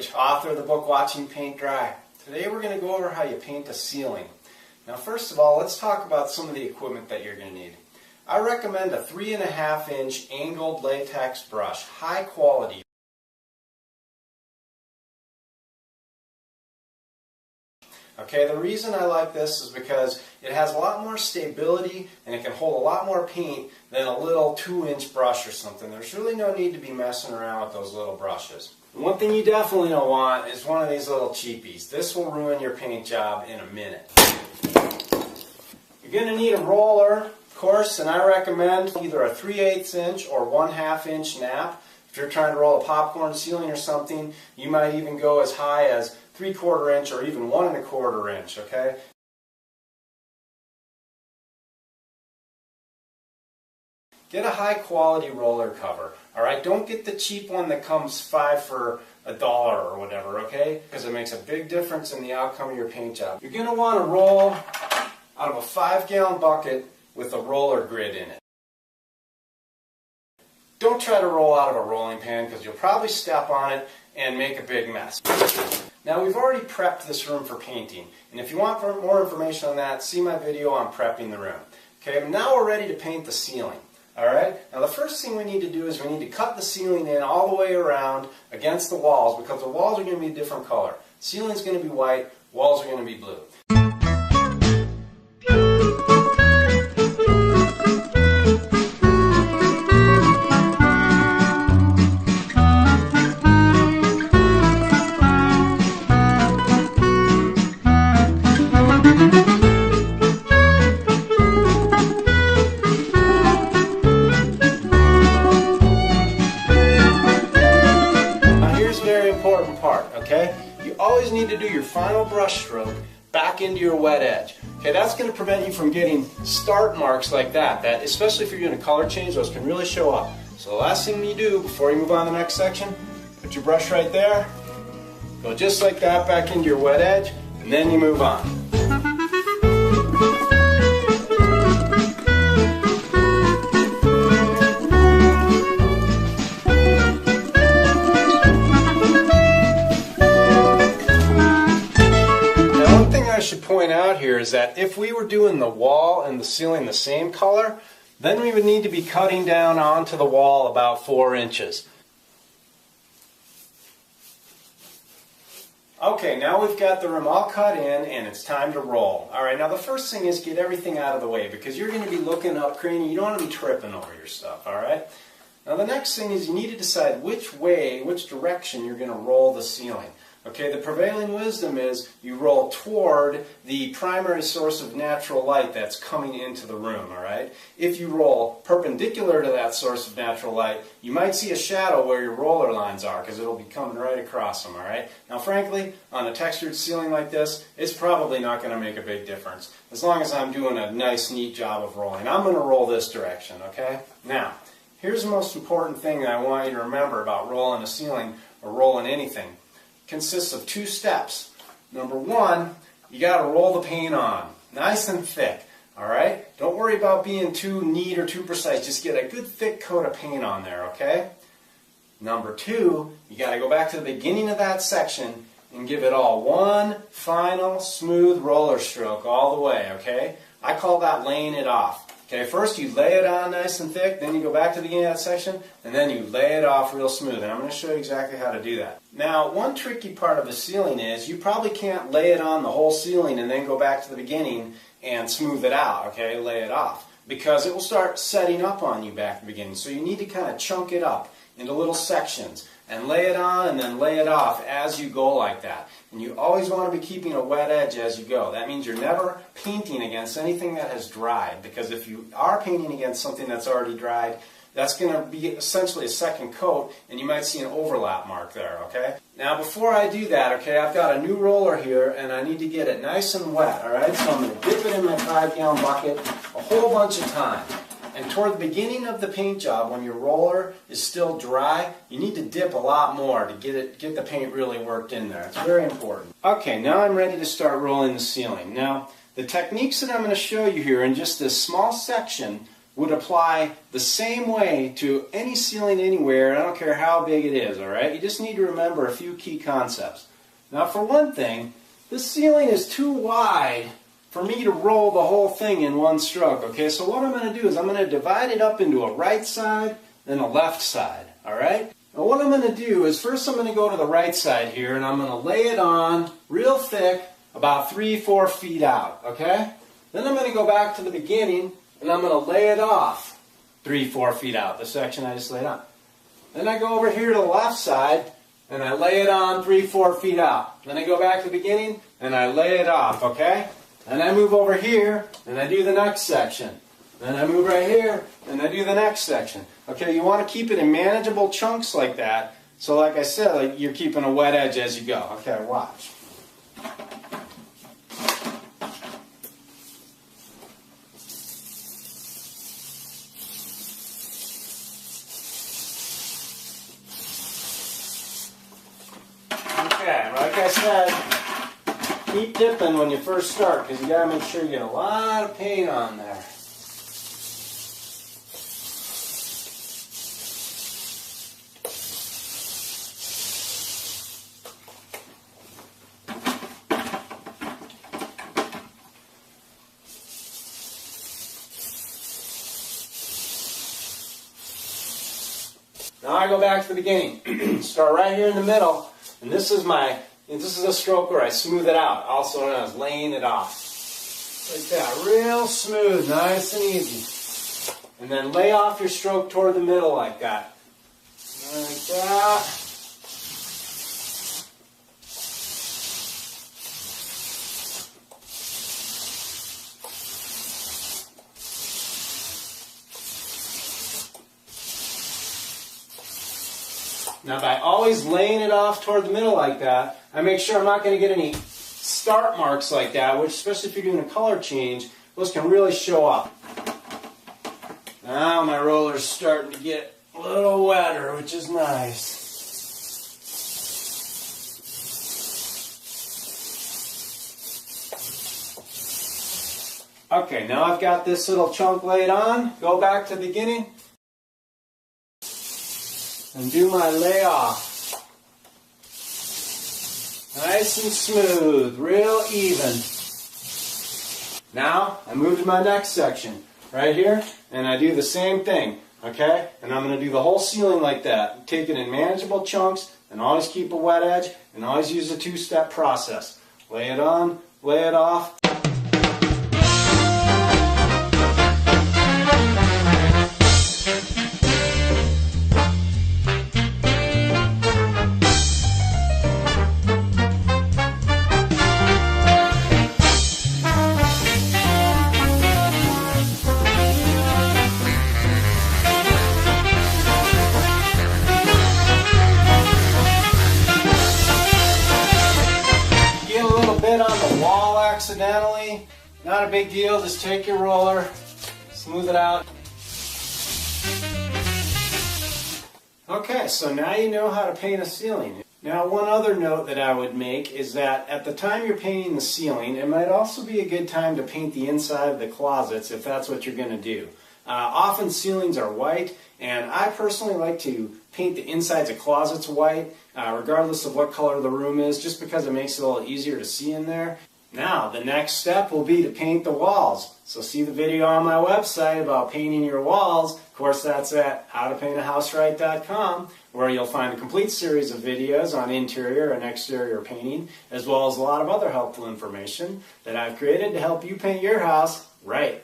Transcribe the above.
Rich, author of the book Watching Paint Dry. Today we're going to go over how you paint a ceiling. Now first of all, let's talk about some of the equipment that you're going to need. I recommend a 3.5 inch angled latex brush, high quality. Okay, the reason I like this is because it has a lot more stability and it can hold a lot more paint than a little 2-inch brush or something. There's really no need to be messing around with those little brushes. One thing you definitely don't want is one of these little cheapies. This will ruin your paint job in a minute. You're going to need a roller, of course, and I recommend either a 3/8 inch or 1/2 inch nap. If you're trying to roll a popcorn ceiling or something, you might even go as high as 3/4 inch or even 1 1/4 inch, okay? Get a high quality roller cover, alright? Don't get the cheap one that comes 5 for $1 or whatever, okay? Because it makes a big difference in the outcome of your paint job. You're going to want to roll out of a 5-gallon bucket with a roller grid in it. Don't try to roll out of a rolling pan because you'll probably step on it and make a big mess. Now we've already prepped this room for painting, and if you want more information on that, see my video on prepping the room. Okay, now we're ready to paint the ceiling. Alright, now the first thing we need to do is we need to cut the ceiling in all the way around against the walls because the walls are going to be a different color. Ceiling's going to be white, walls are going to be blue. Important part, okay? You always need to do your final brush stroke back into your wet edge. Okay, that's going to prevent you from getting start marks like that, especially if you're doing a color change, those can really show up. So the last thing you do before you move on to the next section, put your brush right there, go just like that back into your wet edge, and then you move on. Point out here is that if we were doing the wall and the ceiling the same color, then we would need to be cutting down onto the wall about 4 inches. Okay, now we've got the room all cut in and it's time to roll. Alright, now the first thing is get everything out of the way because you're going to be looking up, craning, you don't want to be tripping over your stuff, alright? Now the next thing is you need to decide which direction you're going to roll the ceiling. Okay, the prevailing wisdom is you roll toward the primary source of natural light that's coming into the room, alright? If you roll perpendicular to that source of natural light, you might see a shadow where your roller lines are because it'll be coming right across them, alright? Now frankly, on a textured ceiling like this, it's probably not going to make a big difference. As long as I'm doing a nice, neat job of rolling. I'm going to roll this direction, okay? Now, here's the most important thing that I want you to remember about rolling a ceiling or rolling anything. Consists of 2 steps. Number 1, you got to roll the paint on, nice and thick. Alright? Don't worry about being too neat or too precise. Just get a good thick coat of paint on there, okay? Number 2, you got to go back to the beginning of that section and give it all one final smooth roller stroke all the way, okay? I call that laying it off. Okay, first you lay it on nice and thick, then you go back to the beginning of that section, and then you lay it off real smooth. And I'm going to show you exactly how to do that. Now, one tricky part of the ceiling is you probably can't lay it on the whole ceiling and then go back to the beginning and smooth it out, okay, lay it off. Because it will start setting up on you back at the beginning. So you need to kind of chunk it up into little sections and lay it on and then lay it off as you go like that. And you always want to be keeping a wet edge as you go. That means you're never painting against anything that has dried, because if you are painting against something that's already dried, that's going to be essentially a second coat, and you might see an overlap mark there, okay? Now before I do that, okay, I've got a new roller here, and I need to get it nice and wet, alright? So I'm going to dip it in my 5-gallon bucket a whole bunch of times. And toward the beginning of the paint job, when your roller is still dry, you need to dip a lot more to get the paint really worked in there. It's very important. Okay, now I'm ready to start rolling the ceiling. Now, the techniques that I'm going to show you here in just this small section would apply the same way to any ceiling anywhere. I don't care how big it is, all right? You just need to remember a few key concepts. Now, for one thing, this ceiling is too wide for me to roll the whole thing in one stroke, okay? So what I'm going to do is I'm going to divide it up into a right side and a left side, all right? Now what I'm going to do is first I'm going to go to the right side here and I'm going to lay it on real thick about 3-4 feet out, okay? Then I'm going to go back to the beginning and I'm going to lay it off 3-4 feet out, the section I just laid on. Then I go over here to the left side and I lay it on 3-4 feet out. Then I go back to the beginning and I lay it off, okay? And I move over here and I do the next section. Then I move right here and I do the next section. Okay, you want to keep it in manageable chunks like that. So like I said, like you're keeping a wet edge as you go. Okay, watch. Okay, like I said, keep dipping when you first start because you got to make sure you get a lot of paint on there. Now I go back to the beginning. Start right here in the middle, and this is a stroke where I smooth it out, also known as laying it off. Like that, real smooth, nice and easy. And then lay off your stroke toward the middle like that. Like that. Now by always laying it off toward the middle like that, I make sure I'm not going to get any start marks like that, which especially if you're doing a color change, those can really show up. Now my roller's starting to get a little wetter, which is nice. Okay, now I've got this little chunk laid on. Go back to the beginning. And do my layoff. Nice and smooth, real even. Now, I move to my next section, right here, and I do the same thing, okay? And I'm going to do the whole ceiling like that. Take it in manageable chunks, and always keep a wet edge, and always use a two-step process. Lay it on, lay it off. Accidentally, not a big deal, just take your roller, smooth it out. Okay, so now you know how to paint a ceiling. Now one other note that I would make is that at the time you're painting the ceiling, it might also be a good time to paint the inside of the closets if that's what you're going to do. Often ceilings are white, and I personally like to paint the insides of closets white, regardless of what color the room is, just because it makes it a little easier to see in there. Now, the next step will be to paint the walls. So see the video on my website about painting your walls. Of course, that's at howtopaintahouserite.com, where you'll find a complete series of videos on interior and exterior painting, as well as a lot of other helpful information that I've created to help you paint your house right.